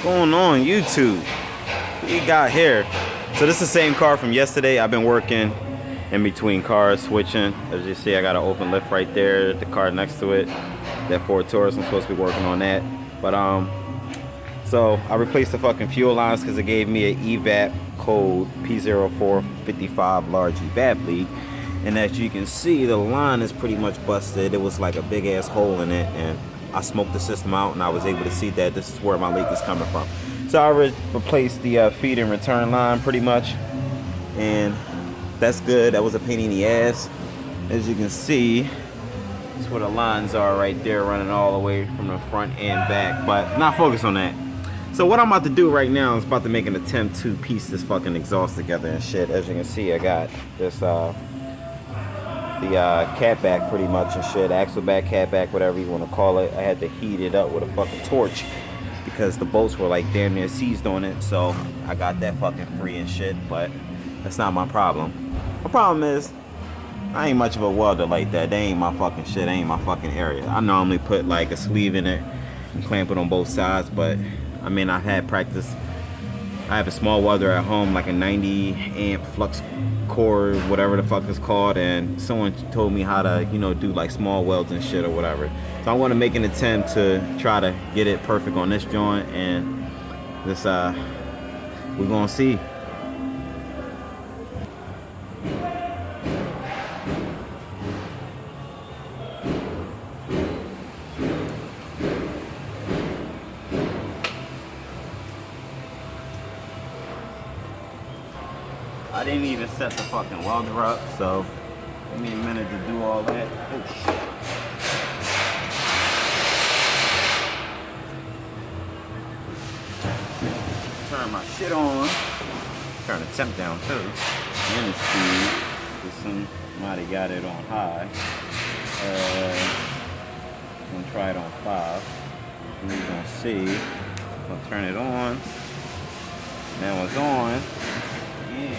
going on YouTube? What you got here? So this is the same car from yesterday. I've been working in between cars, switching. As you see, I got an open lift right there. The car next to it, that Ford Taurus. I'm supposed to be working on that. But so I replaced the fucking fuel lines because it gave me an EVAP code P0455 large EVAP leak. And as you can see, the line is pretty much busted. It was like a big ass hole in it, and I smoked the system out, and I was able to see that this is where my leak is coming from. So I replaced the feed and return line pretty much, and that's good. That was a pain in the ass. As you can see, that's where the lines are right there, running all the way from the front and back, but not focused on that. So what I'm about to do right now is about to make an attempt to piece this fucking exhaust together and shit. As you can see, I got this the catback pretty much and shit, Axleback, catback, whatever you want to call it. I had to heat it up with a fucking torch because the bolts were like damn near seized on it, so I got that fucking free and shit, but that's not my problem. My problem is I ain't much of a welder like that. They ain't my fucking shit, ain't my fucking area. I normally put like a sleeve in it and clamp it on both sides, but I mean, I've had practice. I have a small welder at home, like a 90 amp flux core, whatever the fuck it's called, and someone told me how to, you know, do like small welds and shit or whatever. So I want to make an attempt to try to get it perfect on this joint, and this we're gonna see. I didn't even set the fucking welder up, so give me a minute to do all that. Oh shit. Turn my shit on. Turn the temp down too. And the speed. Because somebody got it on high. I'm gonna try it on 5. And we're gonna see. I'm gonna turn it on. Now it's on. And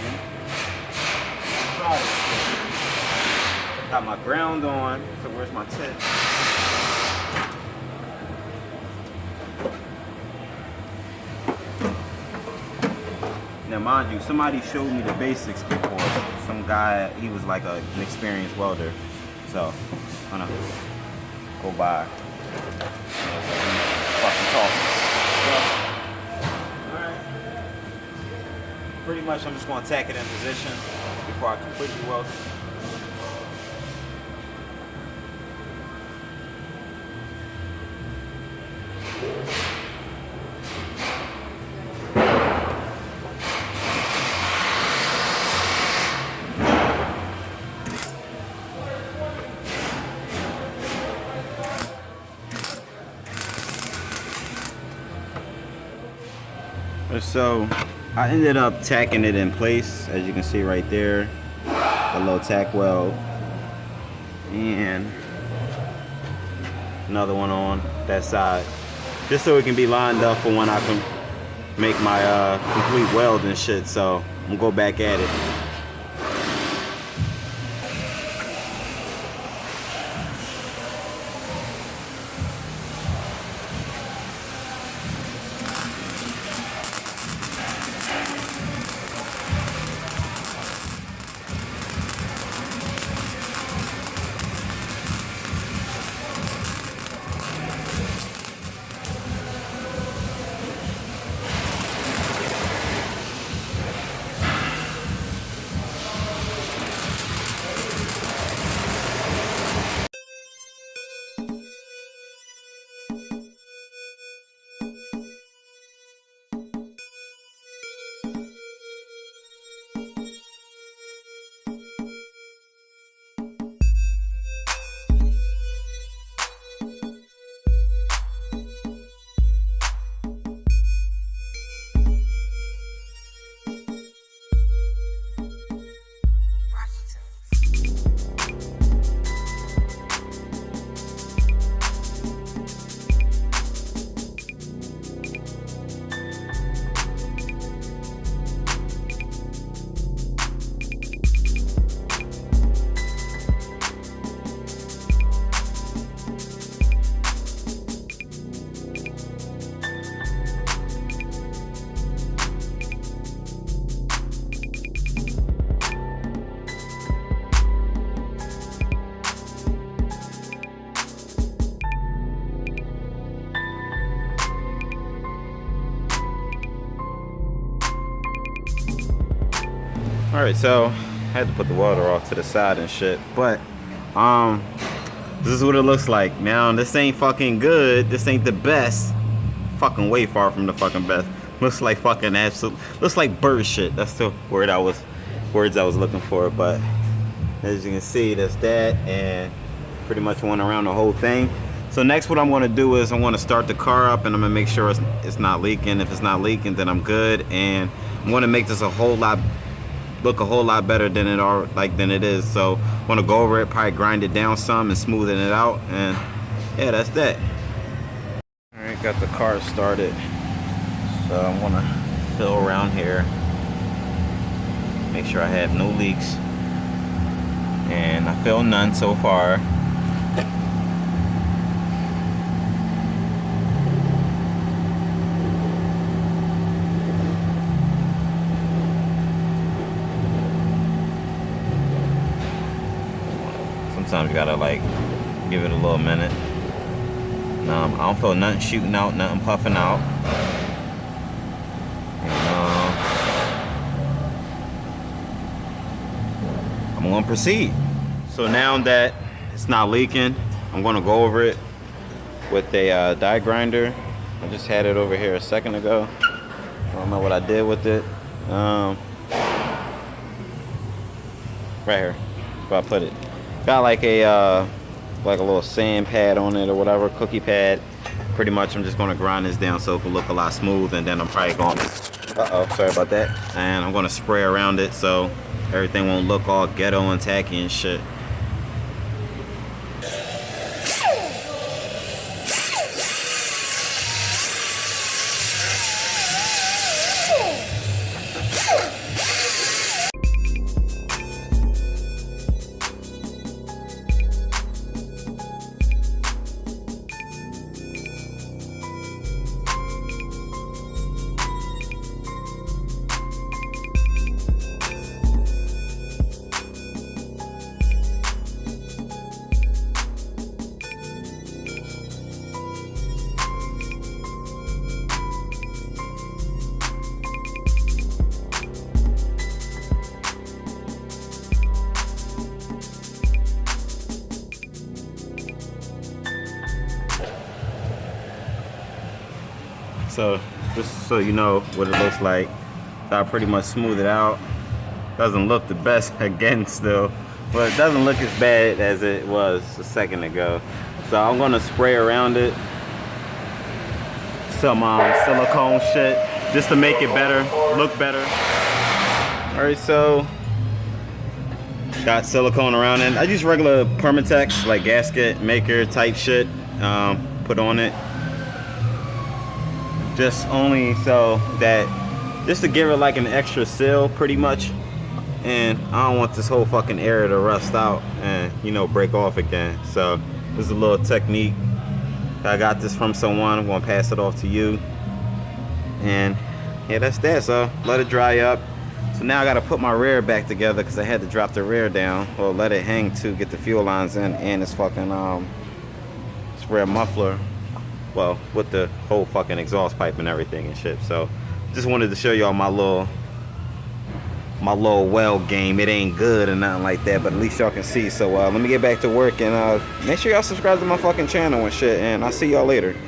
got my ground on, so where's my tip? Now mind you, somebody showed me the basics before. Some guy, he was like an experienced welder. So, I'm gonna go by fucking talk. Pretty much I'm just going to tack it in position before I completely weld it. So I ended up tacking it in place, as you can see right there, the low tack weld, and another one on that side, just so it can be lined up for when I can make my complete weld and shit. So I'm gonna go back at it. Alright, so I had to put the welder off to the side and shit, but this is what it looks like. Now this ain't fucking good, this ain't the best. Fucking way far from the fucking best. Looks like fucking absolute, looks like bird shit. That's the words I was looking for. But as you can see, that's that, and pretty much went around the whole thing. So next what I'm going to do is I want to start the car up, and I'm going to make sure it's not leaking. If it's not leaking, then I'm good, and I'm going to make this look a whole lot better than it is. So I'm going to go over it, probably grind it down some and smoothen it out, and yeah, that's that. Alright, got the car started. So I want to fill around here, make sure I have no leaks, and I feel none so far. Sometimes you gotta like give it a little minute. I don't feel nothing shooting out, nothing puffing out. I'm gonna proceed. So now that it's not leaking, I'm gonna go over it with a die grinder. I just had it over here a second ago. I don't know what I did with it. Right here, where I put it. Got like a little sand pad on it or whatever, cookie pad. Pretty much I'm just gonna grind this down so it can look a lot smooth, and then I'm probably going, sorry about that. And I'm gonna spray around it so everything won't look all ghetto and tacky and shit. So just so you know what it looks like, I pretty much smooth it out. Doesn't look the best again still, but it doesn't look as bad as it was a second ago. So I'm gonna spray around it some silicone shit just to make it better, look better. All right, so got silicone around it. I use regular Permatex, like gasket maker type shit, put on it. Just only so that, just to give it like an extra seal pretty much. And I don't want this whole fucking area to rust out and, you know, break off again. So this is a little technique. I got this from someone. I'm gonna pass it off to you. And yeah, that's that. So let it dry up. So now I gotta put my rear back together because I had to drop the rear down, or let it hang to get the fuel lines in, and this fucking this rear muffler, well, with the whole fucking exhaust pipe and everything and shit. So just wanted to show y'all my little weld game. It ain't good or nothing like that, but at least y'all can see. So let me get back to work, and make sure y'all subscribe to my fucking channel and shit, and I'll see y'all later.